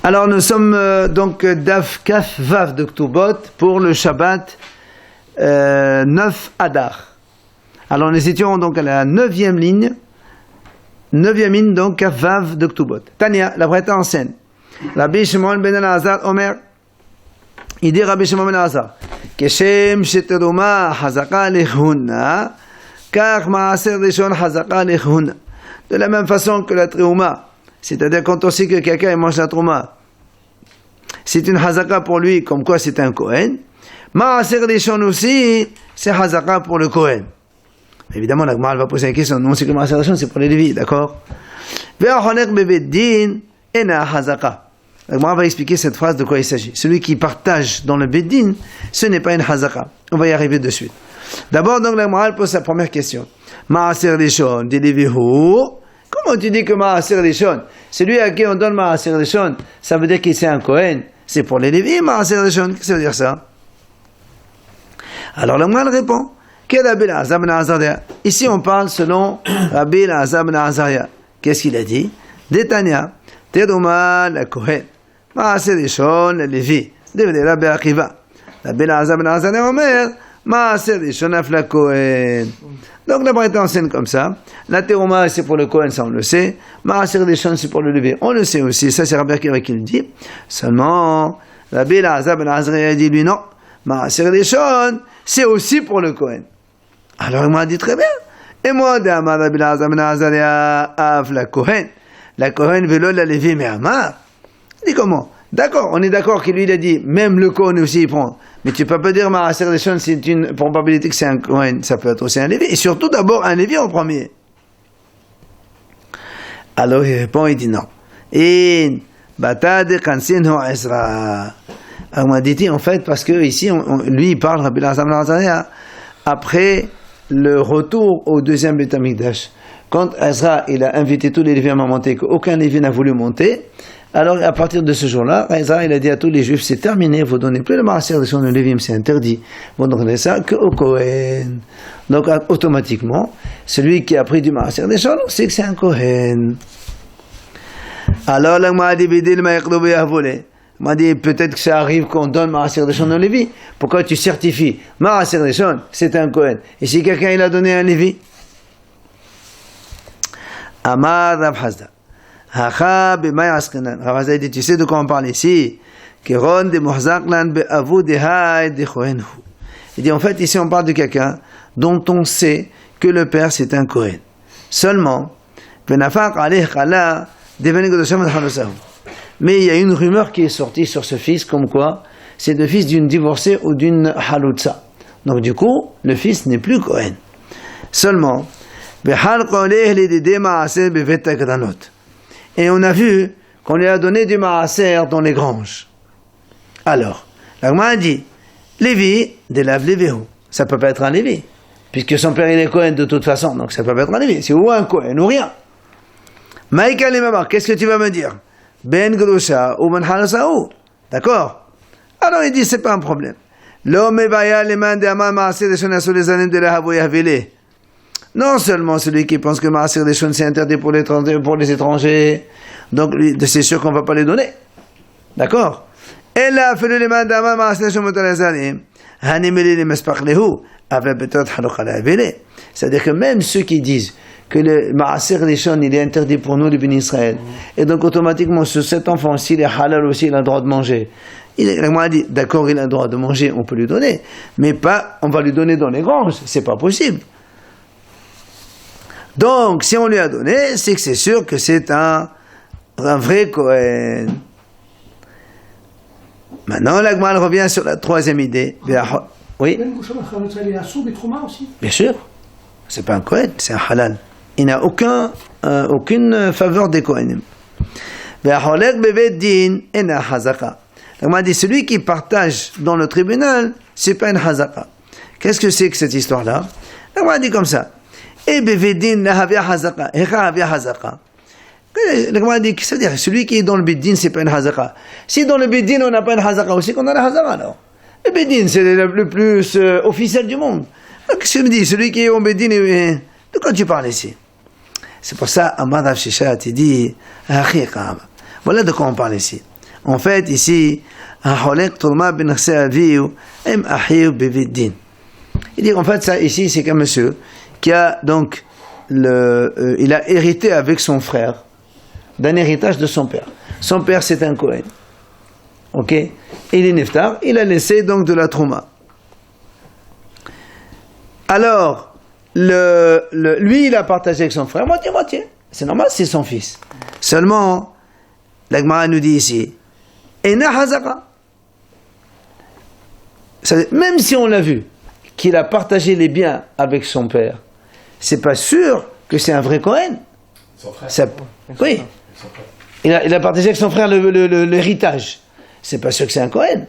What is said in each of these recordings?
Alors nous sommes donc Daf Kaf Vav de Ktubot pour le Shabbat 9 Adar. Alors nous étions donc à la 9e ligne donc Kaf Vav de Ktubot. Tania, la Breta enseigne. Rabbi Shimon ben Elazar Omer, il dit Rabbi Shimon ben Elazar, Keshem sheteruma hazaka lechuna, kach maaser rishon hazaka lechuna. De la même façon que la Triouma, c'est-à-dire quand on sait que quelqu'un mange la Trouma, c'est une Hazaka pour lui, comme quoi c'est un Kohen. Maaser Rishon aussi, c'est Hazaka pour le Kohen. Évidemment, la Gemara va poser une question. Non, c'est que Maaser Rishon, c'est pour les Lévis, d'accord? Ve'achonek bebeddin ena Hazaka. La Gemara va expliquer cette phrase de quoi il s'agit. Celui qui partage dans le Beddin, ce n'est pas une Hazaka. On va y arriver de suite. D'abord, donc, la Gemara pose sa première question. Maaser Rishon, des Lévihu. Comment tu dis que Maaser Rishon, celui à qui on donne Maaser Rishon, ça veut dire qu'il c'est un Kohen? C'est pour les Lévis, Maaser Rishon. Qu'est-ce que ça veut dire ça? Alors le Gemara répond, quel Rabbi Elazar ben Azaria? Ici on parle selon Rabbi Elazar ben Azaria. Qu'est-ce qu'il a dit? Détania, Teruma la Kohen, Maaser Rishon la Lévi. Devenez Rabbi Akiva. Rabbi Elazar ben Azaria Omer, Maaser Rishon la Kohen. Donc la Braïta enseigne comme ça. La Teruma c'est pour le Kohen, ça on le sait. Maaser Rishon c'est pour le Lévi, on le sait aussi. Ça c'est Rabbi Akiva qui le dit. Seulement, Rabbi Elazar ben Azaria dit lui non. Maaser Rishon c'est aussi pour le Kohen. Alors il m'a dit très bien. Et moi, d'Amar Rabbi Elazar ben Azaria av la Kohen. La Kohen velo la Lévi mais Amar. Il dit comment? D'accord, on est d'accord qu'il lui il a dit, même le Kohen aussi il prend. Mais tu peux pas dire Maaser Rishon, c'est une probabilité que c'est un Kohen, ça peut être aussi un Lévi. Et surtout d'abord un Lévi en premier. Alors il répond, il dit non. Et Batad Kansin Ho Ezra. Alors on m'a dit en fait, parce que ici, lui il parle, Rabbi Elazar ben Azaria, après le retour au deuxième Beit HaMikdash. Quand Ezra il a invité tous les Lévites à monter, qu'aucun Lévi n'a voulu monter, alors à partir de ce jour-là, Ezra il a dit à tous les Juifs, c'est terminé, vous ne donnez plus le Maaser Rishon de Lévim, c'est interdit, vous ne donnez ça qu'au Kohen. Donc automatiquement, celui qui a pris du Maaser Rishon, c'est que c'est un Kohen. Alors là, m'a dit, m'a dit, peut-être que ça arrive qu'on donne Maaser Rishon au Lévi. Pourquoi tu certifies Maaser Rishon, c'est un Kohen. Et si quelqu'un il a donné un Lévi, Amar Rav Hazda. Rav Hazda dit, tu sais de quoi on parle ici? Il dit, en fait, ici on parle de quelqu'un dont on sait que le père c'est un Kohen. Seulement, mais il y a une rumeur qui est sortie sur ce fils, comme quoi c'est le fils d'une divorcée ou d'une halutza. Donc du coup, le fils n'est plus Kohen. Seulement, et on a vu qu'on lui a donné du maaser dans les granges. Alors, la Gemara dit, Lévi, de la Lévihu. Ça peut pas être un Lévi, puisque son père il est Kohen de toute façon, donc ça peut pas être un Lévi. C'est ou un Kohen ou rien. Maïka Limamar, qu'est-ce que tu vas me dire? Ben Grusha ou Ben Halasaou. D'accord? Alors il dit, c'est pas un problème. L'homme baya les mains de Amar maaser de Shona sur les années de la Havo Yahvele. Non seulement celui qui pense que Maaser Rishon c'est interdit pour les étrangers, donc c'est sûr qu'on ne va pas les donner. D'accord? Elle a fait le man d'Amar Maaser Rishon Motalazanim, Hanimeli les Mespachlehu, avec peut-être Halokhalabele. C'est-à-dire que même ceux qui disent que le Maaser Rishon il est interdit pour nous, les bénis Israël, et donc automatiquement sur cet enfant, s'il est halal aussi, il a le droit de manger. Il m'a dit, d'accord, il a le droit de manger, on peut lui donner, mais pas, on va lui donner dans les granges, c'est pas possible. Donc, si on lui a donné, c'est que c'est sûr que c'est un vrai Kohen. Maintenant, la Gemara revient sur la troisième idée. Oui. Bien sûr. C'est pas un Kohen, c'est un halal. Il n'a aucune faveur des Kohenim. La Gemara dit, celui qui partage dans le tribunal, c'est pas une hazaka. Qu'est-ce que c'est que cette histoire-là? La Gemara dit comme ça. Et Bevedin la havia hazaka. Echa havia hazaka. Le Gemara dit, c'est-à-dire, celui qui est dans le Beddin, c'est pas une hazaka. Si dans le Beddin, on n'a pas une hazaka aussi, qu'on a la hazaka alors. Le Beddin, c'est le plus officiel du monde. Qu'est-ce que tu me dis? Celui qui est au Beddin, de quoi tu parles ici? C'est pour ça, Amar Rav Shisha a dit, voilà de quoi on parle ici. En fait, ici, il dit en fait, ça ici, c'est qu'un monsieur qui a donc, il a hérité avec son frère d'un héritage de son père. Son père, c'est un Kohen. Ok? Il est neftar, il a laissé donc de la trouma. Alors, lui, il a partagé avec son frère, moitié-moitié. C'est normal, c'est son fils. Seulement, la Gemara nous dit ici, Ena Hazaka. Même si on l'a vu, qu'il a partagé les biens avec son père, c'est pas sûr que c'est un vrai Kohen. Son frère. Oui. Il a partagé avec son frère l'héritage. C'est pas sûr que c'est un Kohen.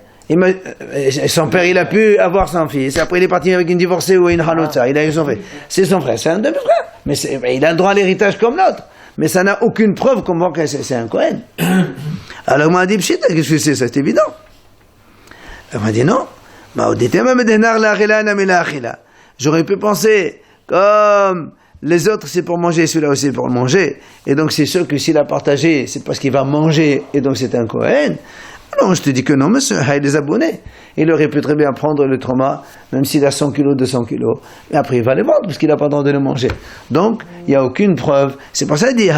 Son père, il a pu avoir son fils. Après, il est parti avec une divorcée ou une halotza. Il a eu son frère. C'est son frère. C'est un demi-frère. Mais il a le droit à l'héritage comme l'autre. Mais ça n'a aucune preuve comme que c'est un Kohen. Alors, on m'a dit, qu'est-ce que c'est ça? C'est évident. On m'a dit non. J'aurais pu penser, comme les autres c'est pour manger, celui-là aussi c'est pour manger, et donc c'est sûr que s'il a partagé, c'est parce qu'il va manger, et donc c'est un Kohen. Non, je te dis que non, monsieur, il les abonnés. Il aurait pu très bien prendre le trauma, même s'il a 100 kilos, 200 kilos, et après il va les vendre, parce qu'il n'a pas le droit de les manger. Donc, il n'y a aucune preuve. C'est pour ça qu'il dit,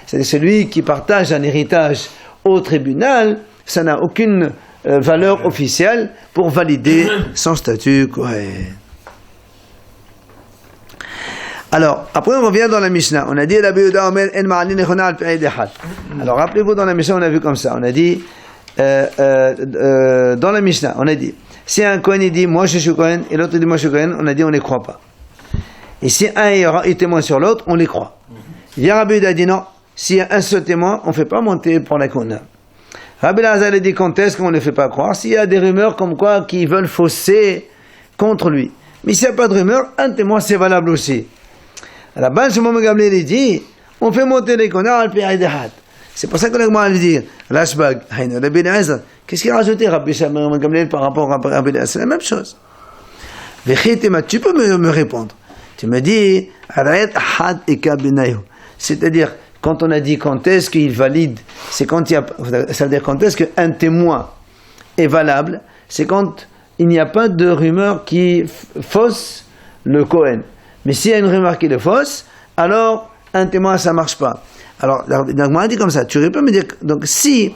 c'est celui qui partage un héritage au tribunal, ça n'a aucune valeur officielle pour valider son statut Kohen. Alors, après on revient dans la Mishnah. On a dit alors rappelez-vous, dans la Mishnah on a vu comme ça. On a dit dans la Mishnah, on a dit si un Kohen il dit moi je suis Kohen et l'autre dit moi je suis Kohen, on a dit on ne les croit pas. Et si un est témoin sur l'autre, on les croit. Rabbi Yehuda a dit non, s'il y a un seul témoin, on ne fait pas monter pour la Kohen. Rabbi Elazar a dit quand est-ce qu'on ne le fait pas croire? S'il y a des rumeurs comme quoi qui veulent fausser contre lui. Mais s'il n'y a pas de rumeurs, un témoin c'est valable aussi. À la base, Shimon ben Gamliel dit on fait monter les connards al pi Eidehad. C'est pour ça que l'Agma a dit Rashbag, Rabbi Elazar. Qu'est-ce qu'il a rajouté Rabbi Shimon ben Gamliel par rapport à Rabbi Elazar? C'est la même chose. Tu peux me répondre. Tu me dis c'est-à-dire quand on a dit quand est-ce qu'il valide, c'est quand il y a, ça veut dire quand est-ce qu'un témoin est valable, c'est quand il n'y a pas de rumeur qui fausse le Kohen. Mais s'il y a une rumeur qui le fausse, alors un témoin ça marche pas. Alors on a dit comme ça, tu peux me dire donc si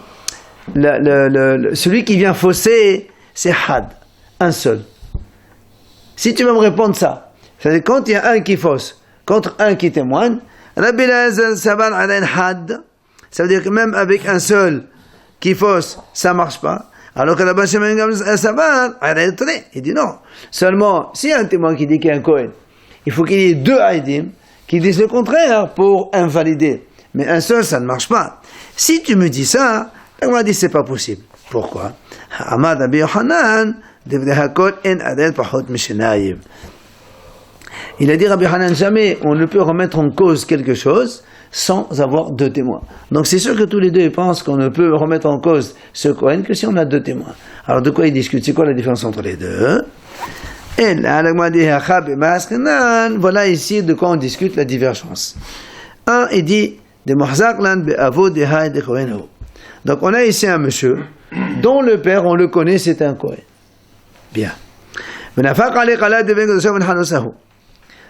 celui qui vient fausser c'est had, un seul. Si tu veux me répondre ça, c'est-à-dire quand il y a un qui fausse contre un qui témoigne, Rabbi Elazar Saban Alain Had, ça veut dire que même avec un seul qui fausse, ça marche pas. Alors que Rabbi Shimon Saban Alain Tre, il dit non. Seulement, s'il y a un témoin qui dit qu'il y a un Kohen, il faut qu'il y ait deux Haïdim qui disent le contraire pour invalider. Mais un seul, ça ne marche pas. Si tu me dis ça, on m'a dit c'est pas possible. Pourquoi? Amad Rabbi Yochanan, devrait hakol en adel pachot mishenayim. Il a dit Rabbi Hanan, jamais on ne peut remettre en cause quelque chose sans avoir deux témoins. Donc c'est sûr que tous les deux pensent qu'on ne peut remettre en cause ce Kohen que si on a deux témoins. Alors de quoi ils discutent? C'est quoi la différence entre les deux? Et là, voilà ici de quoi on discute la divergence. Un, il dit donc on a ici un monsieur dont le père, on le connaît, c'est un Kohen. Bien.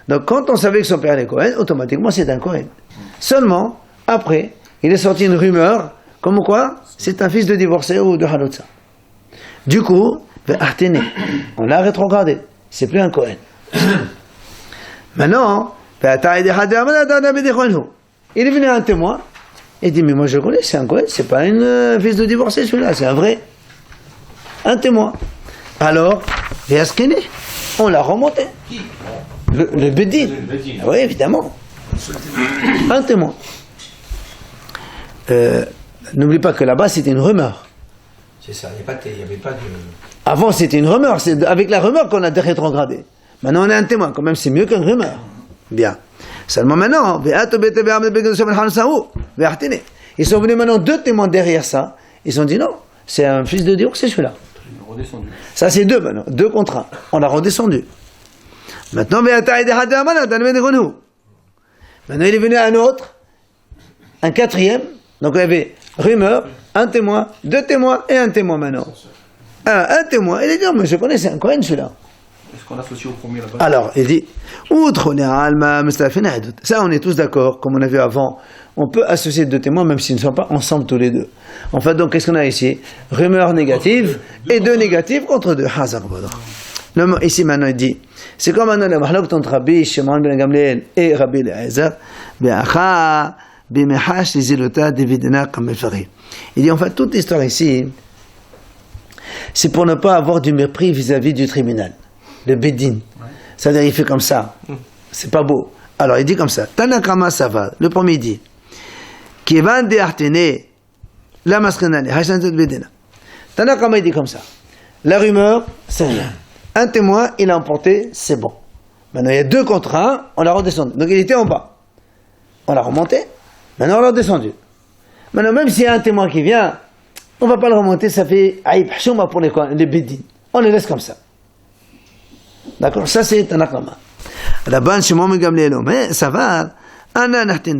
Donc quand on savait que son père est Kohen, automatiquement c'est un Kohen. Seulement, après, il est sorti une rumeur, comme quoi c'est un fils de divorcé ou de halotza. Du coup, on l'a rétrogradé. C'est plus un Kohen. Maintenant, il est venu un témoin, il dit, mais moi je le connais, c'est un Kohen, c'est pas un fils de divorcé celui-là, c'est un vrai. Un témoin. Alors, on l'a remonté. Le Bedin. Oui, évidemment. Un témoin. N'oublie pas que là-bas, c'était une rumeur. C'est ça, il n'y avait pas de... Avant, c'était une rumeur. C'est avec la rumeur qu'on a rétrogradé. Maintenant, on a un témoin. Quand même, c'est mieux qu'une rumeur. Bien. Seulement maintenant, ils sont venus maintenant deux témoins derrière ça. Ils ont dit non, c'est un fils de Dieu, c'est celui-là. Ça, c'est deux maintenant. Deux contre un. On l'a redescendu. Maintenant, maintenant, il est venu un autre, un quatrième. Donc, il y avait rumeur, un témoin, deux témoins et un témoin maintenant. Un témoin, il dit, non, mais je connais, c'est un Kohen celui-là. Est-ce qu'on associe au premier là-bas? Alors, il dit, ça on est tous d'accord, comme on a vu avant, on peut associer deux témoins même s'ils ne sont pas ensemble tous les deux. En fait, donc, qu'est-ce qu'on a ici? Rumeur négative et deux négatives contre deux. Ici maintenant il dit, c'est comme maintenant le mahlok entre Rabbi Shimon ben Gamliel et Rabbi Eliezer, il dit en fait toute l'histoire ici, c'est pour ne pas avoir du mépris vis-à-vis du tribunal, le Bedin. C'est-à-dire il fait comme ça, c'est pas beau. Alors il dit comme ça, Tanakama Sava, le premier dit, qui va déartener la maskenane, Bedina. Tanakama il dit comme ça, la rumeur, c'est rien. Un témoin, il a emporté, c'est bon. Maintenant, il y a deux contre un, on l'a redescendu. Donc, il était en bas. On l'a remonté, maintenant, on l'a redescendu. Maintenant, même s'il y a un témoin qui vient, on ne va pas le remonter, ça fait aïb chouma pour les bédines. On les laisse comme ça. D'accord? Ça, c'est un akama. Là-bas, chez moi, mais ça va. Là-bas, c'est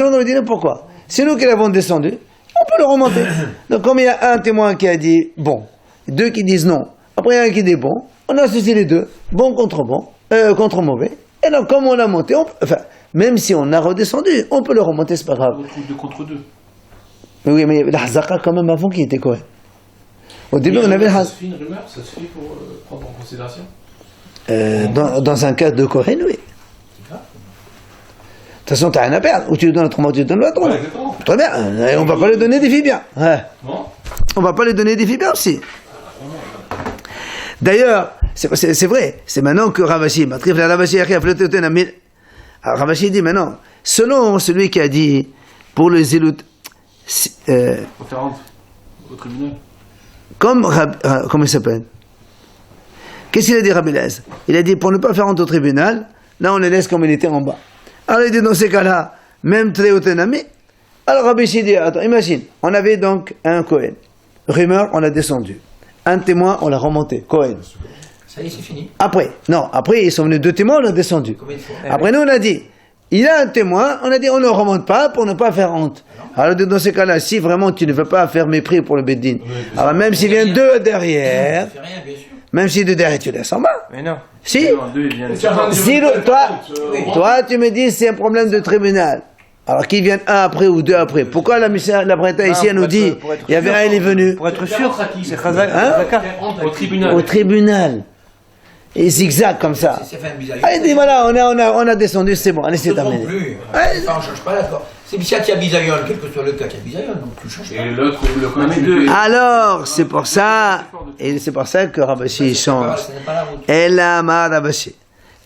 moi qui me dis, pourquoi? C'est nous qui l'avons descendu. On peut le remonter. Donc, comme il y a un témoin qui a dit bon, deux qui disent non, après il y a un qui dit bon, on a associé les deux, bon, contre mauvais. Et donc, comme on a monté, même si on a redescendu, on peut le remonter, c'est pas grave. Deux contre deux. Oui, mais la Hazaka, quand même, avant qui était Kohen. Au début, on avait Ça se fait une rumeur, ça se fait pour prendre en considération dans un cas de Kohen, oui. De toute façon, tu n'as rien à perdre. Ou tu lui donnes autrement, tu lui donnes l'autre. Ouais, très bien. Et on ne va pas lui donner des filles bien. Ouais. Bon. On ne va pas lui donner des filles bien aussi. D'ailleurs, c'est vrai. C'est maintenant que Ravashi, alors Ravashi dit maintenant, selon celui qui a dit pour le zélout, Conférence au tribunal. comment il s'appelle? Qu'est-ce qu'il a dit, Rabbi Eliezer? Il a dit pour ne pas faire honte au tribunal, là on les laisse comme il était en bas. Alors il dit dans ces cas-là, même très haut ami. Alors Rabbi dit, attends, imagine, on avait donc un Kohen. Rumeur, on l'a descendu. Un témoin, on l'a remonté. Kohen. Ça y est, c'est fini. Après ils sont venus deux témoins, on l'a descendu. Après nous on a dit, il y a un témoin, on a dit on ne remonte pas pour ne pas faire honte. Alors dans ces cas-là, si vraiment tu ne veux pas faire mépris pour le Beddin, alors même s'il vient deux derrière, Ça fait rien, bien sûr. même si deux derrière tu laisses en bas. Mais non. Si, Deux, il vient si toi tu me dis c'est un problème de tribunal. Alors qu'ils viennent un après ou deux après. Pourquoi la Breta ici elle nous dit il y avait un, il est venu Pour être sûr, c'est Khazaka. au tribunal. au tribunal. Et zigzag comme ça. C'est fait un bizarre. Allez, dis voilà, on a descendu, c'est bon, allez, c'est Non terminé. plus. Ouais. Ça, on ne change pas d'accord. C'est Bissia qui a bisaïon, quel que soit le cas qui a bisaïon, donc tu ne changes pas. Et l'autre, le comité. Alors, c'est pour ça, et c'est pour ça que Rabashi change. Ce n'est pas la route. Ella ma Rabashi.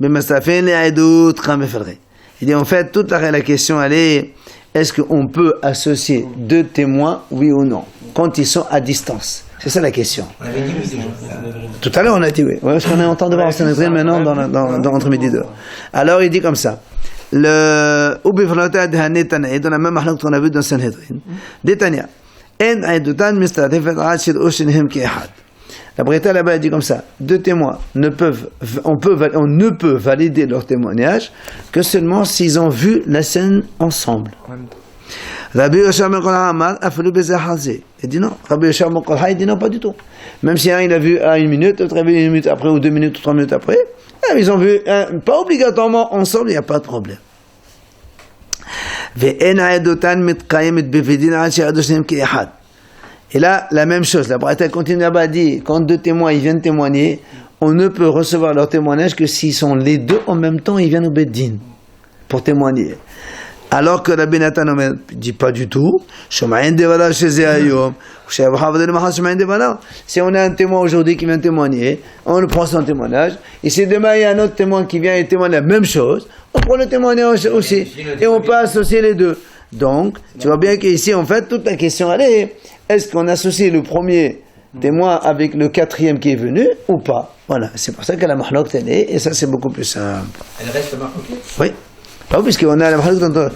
Mais Mastafin les Aïdout Ramefadre. Il dit en fait, toute la question, elle est, est-ce qu'on peut associer deux témoins, oui ou non, quand ils sont à distance? C'est ça la question. On avait dit oui déjà. Tout à l'heure, on a dit oui. Ouais, parce qu'on est en train de voir en Sanhedrin maintenant dans entre midi deux. Alors, il dit comme ça. Le Ubiflota de Hanetana, dans la même halakha qu'on a vu dans Sanhedrin. Détania. En Aïdoutan Mistadefet Rachid Oshinhem Kehad. La Breta là-bas dit comme ça. Deux témoins on ne peut valider leur témoignage que seulement s'ils ont vu la scène ensemble. Rabbi Yoshua ben Kolha Amar, Afalu Bezahazi. Il dit non. Rabbi Yoshua ben Kolha, il dit non, pas du tout. Même si un il a vu à une minute, l'autre a vu une minute après, ou 2 minutes, ou 3 minutes après, ils ont vu, pas obligatoirement ensemble, il n'y a pas de problème. Et là, la même chose, la Braïta continue là-bas, dit, quand deux témoins ils viennent témoigner, on ne peut recevoir leur témoignage que s'ils sont les deux en même temps, ils viennent au Beddin pour témoigner. Alors que Rabbi Nathan ne dit pas du tout. Si on a un témoin aujourd'hui qui vient témoigner, on prend son témoignage. Et si demain il y a un autre témoin qui vient et témoigne la même chose, on prend le témoignage aussi. Et on peut associer les deux. Donc, tu vois bien qu'ici, en fait, toute la question, elle est, est-ce qu'on associe le premier témoin avec le quatrième qui est venu ou pas? Voilà, c'est pour ça que la mahlok elle est, et ça c'est beaucoup plus simple. Elle reste marquée. Oui. Pas puisqu'on a la mahlok,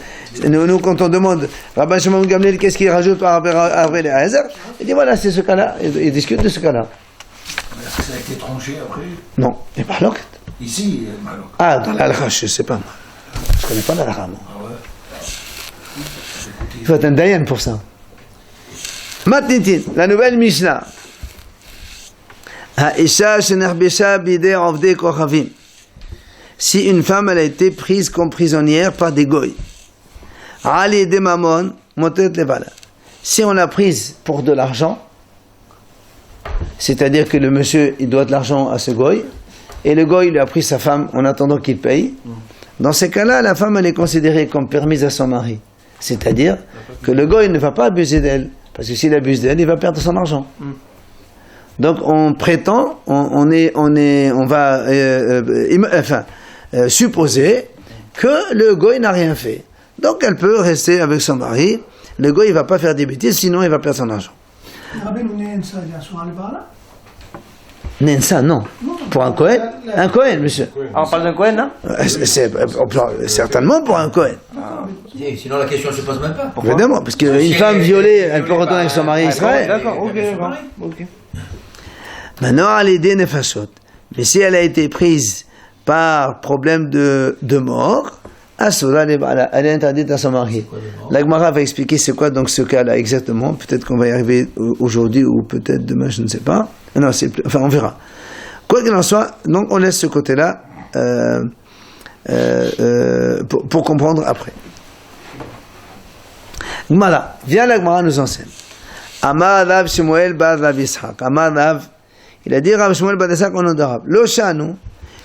nous quand on demande, Rabbi Shimon Gamliel, qu'est-ce qu'il rajoute par rapport à Rabbi Eliezer? Il dit voilà, c'est ce cas-là, il discute de ce cas-là. Est-ce que ça a été tranché après? Non, il n'y a pas mahlok. Ici, Malok. Ah, dans l'alakha, je ne sais pas. Je ne connais pas l'alakha, moi. Ah ouais. Il faut être un dayan pour ça. Matnitin, la nouvelle Mishnah. Ha'isha shenachbesha bidei ovdei kochavim. Si une femme elle a été prise comme prisonnière par des goy. Ali de mamon motet levala. Si on l'a prise pour de l'argent, c'est-à-dire que le monsieur il doit de l'argent à ce goy, et le goy lui a pris sa femme en attendant qu'il paye. Dans ces cas-là, la femme elle est considérée comme permise à son mari. C'est-à-dire que le goy ne va pas abuser d'elle, parce que s'il abuse d'elle, il va perdre son argent. Donc on prétend, on va supposer que le goy n'a rien fait. Donc elle peut rester avec son mari. Le goy il va pas faire des bêtises, sinon il va perdre son argent. Nensa, non. Pour un Kohen, monsieur. Ah, on parle d'un Kohen, là? Certainement pour un Kohen. Sinon la question ne se pose même pas. Évidemment, parce qu'une femme violée, elle peut retourner avec son mari Israël. D'accord, ok. Maintenant, à l'idée nefashot. Mais si elle a été prise par problème de mort, elle est interdite à son mari. La Gemara va expliquer c'est quoi donc ce cas-là exactement. Peut-être qu'on va y arriver aujourd'hui ou peut-être demain, je ne sais pas. Non, enfin on verra. Quoi qu'il en soit, donc on laisse ce côté-là pour comprendre après. Gemara, viens la Gemara nous enseigne. Amar Rav Shmuel bar Rav Yitzhak. Amar Rav, il a dit Rav Shmuel bar Yitzhak en nom d'arabe. Lo shanu,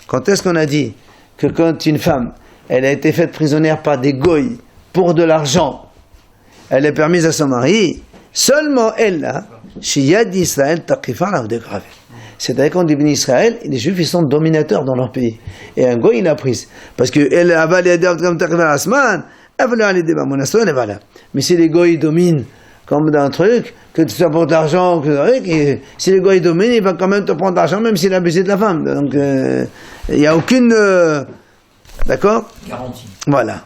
quand est-ce qu'on a dit que quand une femme elle a été faite prisonnière par des goy pour de l'argent, elle est permise à son mari, seulement elle là, chez Yad Israël Taqifar la dégravé. C'est-à-dire qu'en dit Israël, les Juifs ils sont dominateurs dans leur pays. Et un goy il l'a prise. Parce que elle a valé comme Taqifar Asman, elle voulait aller débat monastère, et voilà. Mais si les goy dominent comme dans un truc, que tu apportes de l'argent, si les goy dominent, il va quand même te prendre de l'argent, même s'il a abusé de la femme. Donc il n'y a aucune. D'accord ? Garantie. Voilà.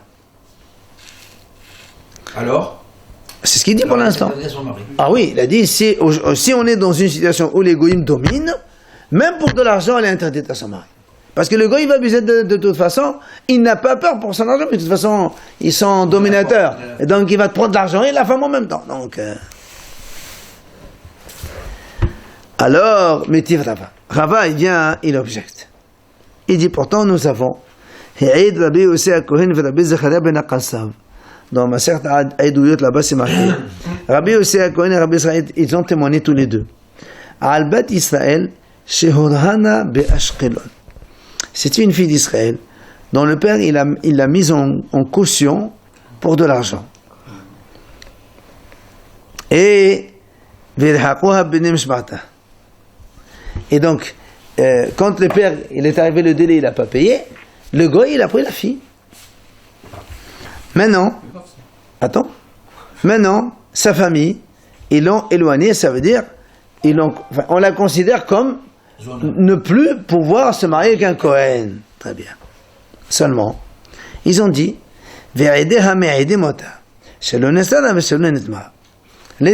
Alors ? C'est ce qu'il dit pour l'instant. Son mari. Ah oui, il a dit, si on est dans une situation où les goïms dominent, même pour de l'argent, elle est interdite à son mari. Parce que le goïm va abuser de toute façon, il n'a pas peur pour son argent, mais de toute façon, ils sont dominateurs. Et donc il va te prendre de l'argent et la femme en même temps. Donc, alors, Métiv Rava. Rava, il vient, il objecte. Il dit, pourtant, nous avons Eid Rabbi Yossi HaKohen et Rabbi Zecharia ben Akassav. Dans ma certaine Eidouyot là-bas, c'est marqué. Rabbi Yossi HaKohen et Rabbi Zecharia, ils ont témoigné tous les deux. Al-Bat Israël, Shehorhana be'Ashkelon. C'était une fille d'Israël dont le père il l'a mise en caution pour de l'argent. Et et donc quand le père il est arrivé le délai il n'a pas payé, le goy il a pris la fille. Maintenant sa famille ils l'ont éloignée, ça veut dire on la considère comme ne plus pouvoir se marier avec un Kohen. Très bien. Seulement, ils ont dit les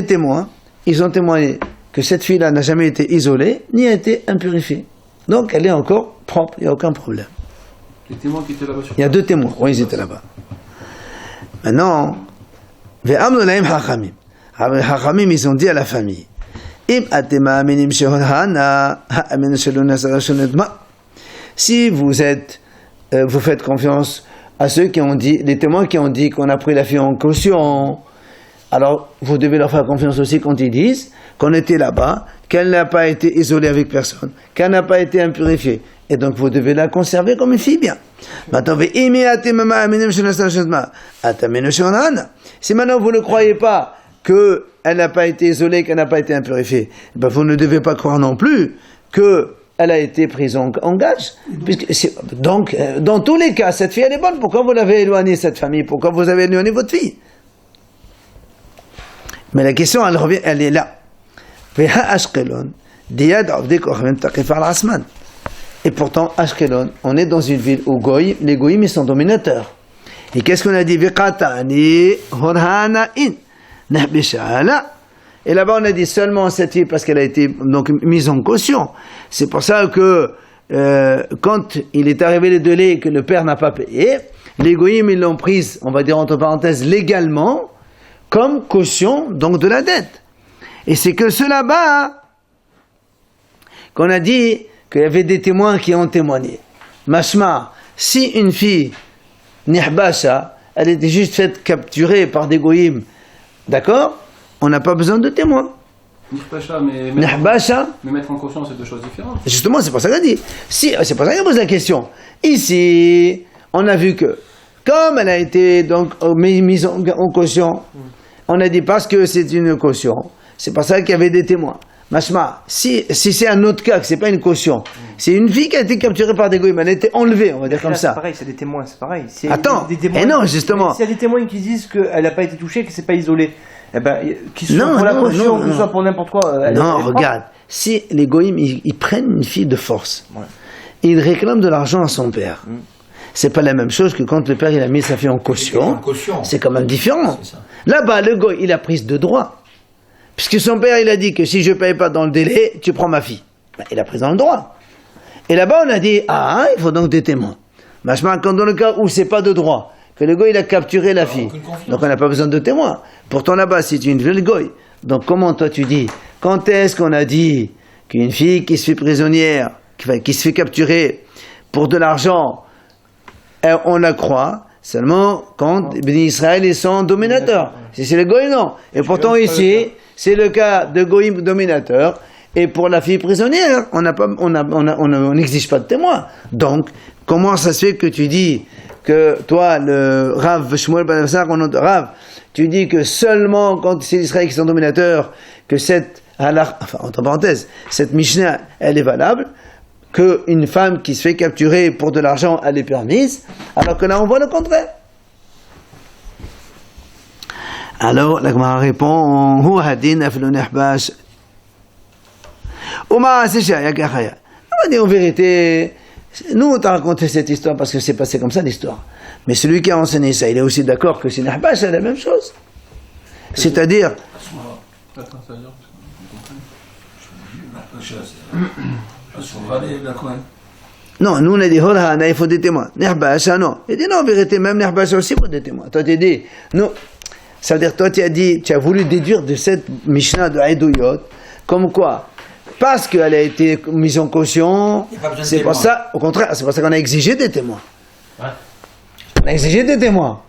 témoins, ils ont témoigné que cette fille-là n'a jamais été isolée, ni a été impurifiée. Donc elle est encore propre, il n'y a aucun problème. Les témoins qui étaient là-bas sur Il y a deux témoins, oui, ils étaient là-bas. Maintenant, les Hachamim, ils ont dit à la famille, si vous faites confiance à ceux qui ont dit, les témoins qui ont dit qu'on a pris la fille en caution, alors vous devez leur faire confiance aussi quand ils disent qu'on était là-bas, qu'elle n'a pas été isolée avec personne, qu'elle n'a pas été impurifiée. Et donc vous devez la conserver comme une fille bien. Si maintenant vous ne croyez pas qu'elle n'a pas été isolée, qu'elle n'a pas été impurifiée, ben vous ne devez pas croire non plus qu'elle a été prise en gage. Donc, dans tous les cas, cette fille elle est bonne. Pourquoi vous l'avez éloignée, cette famille? Pourquoi vous avez éloigné votre fille? Mais la question, elle revient, elle est là. Et pourtant, Ashkelon, on est dans une ville où les goïms sont dominateurs. Et qu'est-ce qu'on a dit? Et là-bas, on a dit seulement cette fille parce qu'elle a été donc mise en caution. C'est pour ça que quand il est arrivé le délai et que le père n'a pas payé, les goïms, ils l'ont prise, on va dire entre parenthèses, légalement, comme caution, donc de la dette. Et c'est que ceux là-bas, qu'on a dit qu'il y avait des témoins qui ont témoigné. Mashma, si une fille, Nihbasha, elle était juste faite capturer par des goïms, d'accord? On n'a pas besoin de témoins. Nihbasha, mais mettre en caution, c'est deux choses différentes. Justement, c'est pour ça qu'elle a dit. Si, c'est pour ça qu'elle pose la question. Ici, on a vu que, comme elle a été donc mise en caution, on a dit parce que c'est une caution, c'est pour ça qu'il y avait des témoins. Mashma, si c'est un autre cas, que c'est pas une caution, c'est une fille qui a été capturée par des goïms, elle a été enlevée, on va dire comme ça. C'est pareil, c'est des témoins, c'est pareil. Attends, des témoins, et non, justement. S'il y a des témoins qui disent qu'elle n'a pas été touchée, que c'est pas isolé, eh ben, qu'ils soient pour la caution, que ce soit pour n'importe quoi. Non, regarde, si les goïms, ils prennent une fille de force, ils réclament de l'argent à son père. C'est pas la même chose que quand le père il a mis sa fille en caution. C'est quand même différent. Là-bas, le goï, il a prise de droit. Puisque son père, il a dit que si je ne paye pas dans le délai, tu prends ma fille. Ben, il a pris dans le droit. Et là-bas, on a dit, il faut donc des témoins. Machement, quand dans le cas où c'est pas de droit, que le goy, il a capturé la fille, donc on n'a pas besoin de témoins. Pourtant, là-bas, c'est une ville goy. Donc, comment toi tu dis, quand est-ce qu'on a dit qu'une fille qui se fait prisonnière, qui se fait capturer pour de l'argent, on la croit seulement quand Israël est son dominateur. Si c'est le goy, non. Et pourtant, ici, c'est le cas de goïm dominateur. Et pour la fille prisonnière, on n'exige pas de témoin. Donc, comment ça se fait que tu dis que toi, le Rav Shmuel Ben Avsar, Rav, tu dis que seulement quand c'est l'Israël qui est son dominateur, que cette entre parenthèses, cette Mishnah, elle est valable, qu'une femme qui se fait capturer pour de l'argent, elle est permise, alors que là, on voit le contraire. Alors, la Gemara répond, Hu hadin aflu nihbash. Oma seshaya kachaya. On dit en vérité, nous on t'a raconté cette histoire parce que c'est passé comme ça l'histoire. Mais celui qui a enseigné ça, il est aussi d'accord que c'est nihbash, c'est la même chose. C'est-à-dire. Non, nous on a dit, Holhana, il faut des témoins. Nihbash, non. Il dit non, en vérité, même Nihbash aussi, il faut des témoins. Toi, tu dis, non. Ça veut dire, toi, tu as dit, tu as voulu déduire de cette Mishnah de Haïdouyot, comme quoi, parce qu'elle a été mise en caution, c'est pour ça, au contraire, c'est pour ça qu'on a exigé des témoins. Ouais. On a exigé des témoins.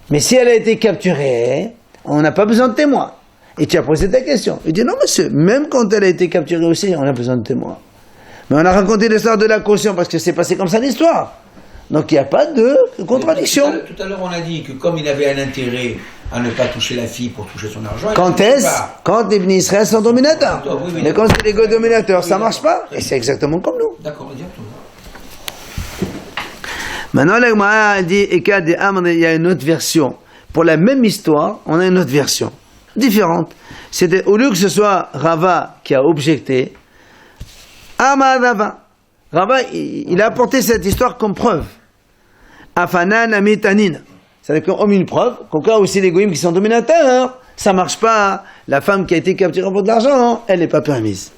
Mais si elle a été capturée, on n'a pas besoin de témoins. Et tu as posé ta question. Il dit, non, monsieur, même quand elle a été capturée aussi, on a besoin de témoins. Mais on a raconté l'histoire de la caution parce que c'est passé comme ça l'histoire. Donc il n'y a pas de contradiction. Tout à l'heure, on a dit que comme il avait un intérêt à ne pas toucher la fille pour toucher son argent... Quand les Bnei Israël sont dominateurs. Oui, mais quand c'est les dominateurs, ça ne marche pas. Et c'est exactement comme nous. D'accord, exactement. Maintenant, la Gemara dit, il y a une autre version. Pour la même histoire, on a une autre version. Différente. C'était, au lieu que ce soit Rava qui a objecté, Amar Rava. Rava, il a apporté cette histoire comme preuve. Afanan amitanin. C'est-à-dire qu'on a mis une preuve, qu'au cas aussi les goïms qui sont dominateurs, ça marche pas. La femme qui a été capturée pour de l'argent, elle n'est pas permise.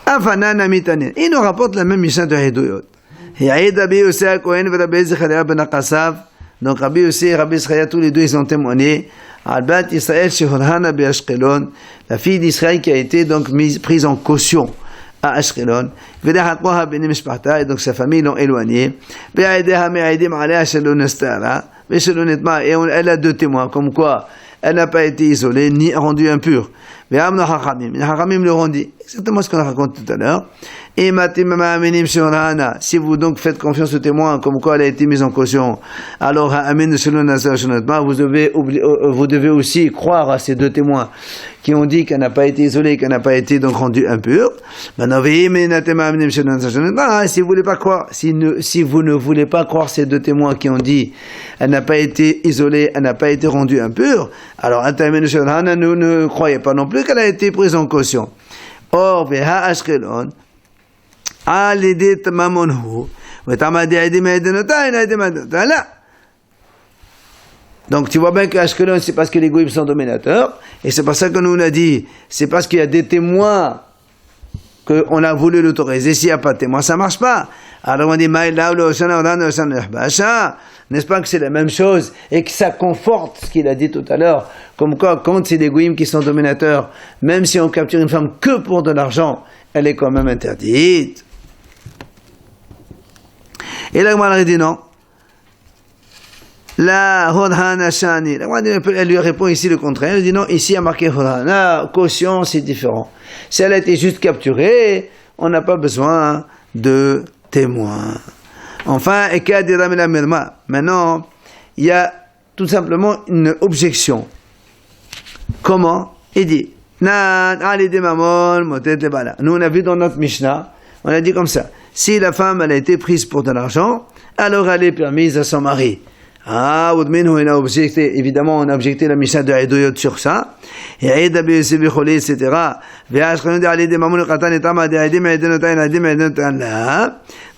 Afanan amitanin. Il nous rapporte la même Mishnah de Haïdouyot. Donc Rabbi Yossi et Rabbi Israël, tous les deux, ils ont témoigné. Albat Israël Shehorhana be Ashkelon, la fille d'Israël qui a été donc prise en caution à Ashkelon. Et donc sa famille l'ont éloignée. Et elle a deux témoins, comme quoi elle n'a pas été isolée ni rendue impure. Les Hachamim le ont dit, exactement ce qu'on a raconté tout à l'heure. Et si vous donc faites confiance aux témoins, comme quoi elle a été mise en caution, alors vous devez aussi croire à ces deux témoins qui ont dit qu'elle n'a pas été isolée, qu'elle n'a pas été donc rendue impure. Si vous voulez pas croire, si vous ne voulez pas croire ces deux témoins qui ont dit elle n'a pas été isolée, elle n'a pas été rendue impure, alors nous ne croyez pas non plus qu'elle a été prise en caution. Or, Veha Ashkelon, donc tu vois bien que Ashkelon, c'est parce que les goïms sont dominateurs, et c'est pour ça que nous on a dit, c'est parce qu'il y a des témoins qu'on a voulu l'autoriser. S'il n'y a pas de témoins, ça ne marche pas. Alors on dit, n'est-ce pas que c'est la même chose et que ça conforte ce qu'il a dit tout à l'heure, comme quoi quand c'est des goïms qui sont dominateurs, même si on capture une femme que pour de l'argent, elle est quand même interdite. Et la Gemara dit non. La Hodhana Shani. Elle lui répond ici le contraire. Elle dit non, ici il y a marqué Hodhana, caution, c'est différent. Si elle a été juste capturée, on n'a pas besoin de témoins. Enfin, maintenant, il y a tout simplement une objection. Comment? Il dit, nous on a vu dans notre Mishnah, on a dit comme ça, si la femme elle a été prise pour de l'argent, alors elle est permise à son mari. Ah, évidemment, on a objecté la Mishnah de Edoyot sur ça. Et etc.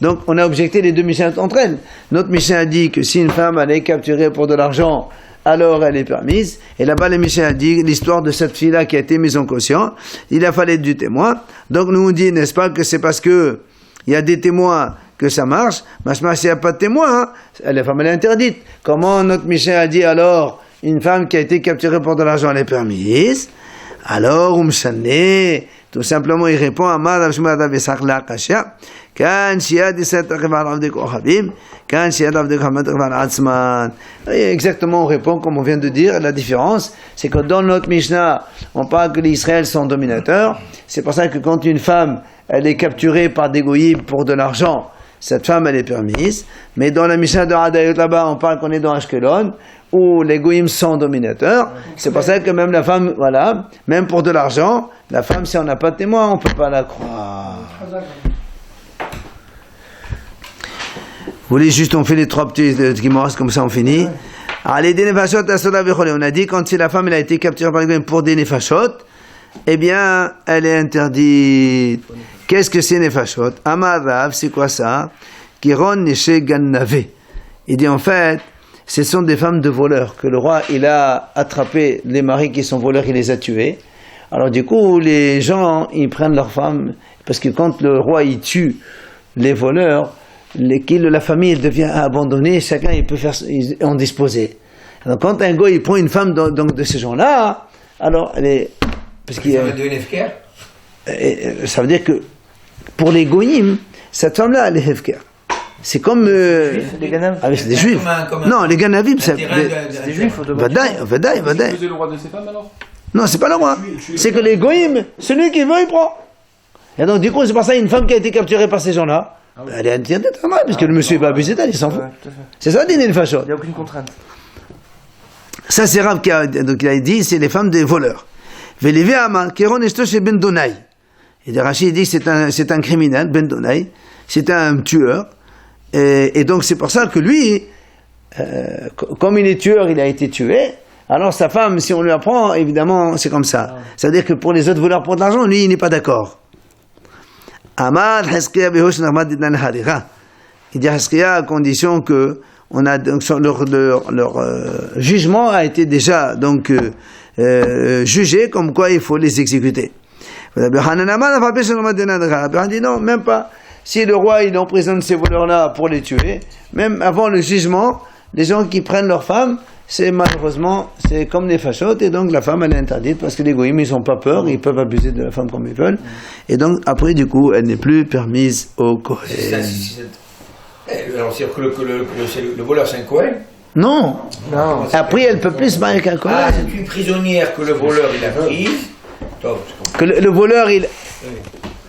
Donc, on a objecté les deux Mishnahs entre elles. Notre Mishnah a dit que si une femme elle est capturée pour de l'argent, alors elle est permise. Et là-bas, le Mishnah a dit l'histoire de cette fille-là qui a été mise en caution. Il a fallu du témoin. Donc, nous on dit, n'est-ce pas, que c'est parce que il y a des témoins que ça marche, mais s'il n'y a pas de témoin, hein, la femme elle est interdite. Comment notre Mishnah a dit alors, une femme qui a été capturée pour de l'argent elle est permise? Alors, tout simplement il répond à exactement on répond comme on vient de dire. La différence c'est que dans notre Mishnah on parle que les Israël sont dominateurs, c'est pour ça que quand une femme elle est capturée par des goïms pour de l'argent, cette femme elle est permise. Mais dans la Mishnah de Hadayot là-bas on parle qu'on est dans Ashkelon où les goïms sont dominateurs. C'est pour ça que même la femme, voilà, même pour de l'argent, la femme si on n'a pas de témoin on ne peut pas la croire. Vous voulez juste, on fait les trois petits guimauves, comme ça on finit. On a dit quand si la femme elle a été capturée par les goïms pour des nefashot, eh bien elle est interdite. Qu'est-ce que c'est nefashot? Amar Rav, c'est quoi ça? Kiron neshe gannave. Il dit en fait, ce sont des femmes de voleurs que le roi il a attrapé les maris qui sont voleurs, il les a tués. Alors du coup les gens ils prennent leurs femmes parce que quand le roi il tue les voleurs, la famille devient abandonnée, chacun il peut faire en disposer. Alors quand un gars il prend une femme donc de ces gens-là, alors elle est parce qu'il ça veut dire que pour les goïms, cette femme-là elle est hefker. C'est comme les Ganavim. Ah, c'est des juifs. Non, les Ganavim, c'est des juifs. Vadaï. C'est le roi de ces femmes alors? Non, c'est pas le roi. C'est que les goïms, celui qui veut, il prend. Et donc, du coup, c'est pour ça une femme qui a été capturée par ces gens-là, elle est interdite, parce que le monsieur n'est pas abusé d'elle, il s'en fout. C'est ça, dîner le facho. Il n'y a aucune contrainte. Ça, c'est Rav qui a dit, c'est les femmes des voleurs. Vélévé Aman, Kéron Esto chez Ben Donaï. Et Rachid dit que c'est un criminel, Ben Donaï, c'est un tueur. Et donc c'est pour ça que lui, comme il est tueur, il a été tué. Alors sa femme, si on lui apprend, évidemment, c'est comme ça. C'est-à-dire que pour les autres voleurs pour de l'argent, lui, il n'est pas d'accord. Amad Heskia Behosh Narmad Didan Harira. Il dit Heskia à condition que on a donc leur jugement a été déjà donc jugé comme quoi il faut les exécuter. Il dit non, même pas. Si le roi il emprisonne ces voleurs-là pour les tuer, même avant le jugement, les gens qui prennent leurs femmes, c'est malheureusement, c'est comme des fachotes, et donc la femme elle est interdite parce que les goïms ils n'ont pas peur, ils peuvent abuser de la femme comme ils veulent, et donc après du coup elle n'est plus permise au Kohen. Alors c'est-à-dire que le voleur c'est un Kohen? Non. Après elle peut plus se marier qu'un Kohen. Ah, c'est une prisonnière que le voleur il a prise. Que le voleur il...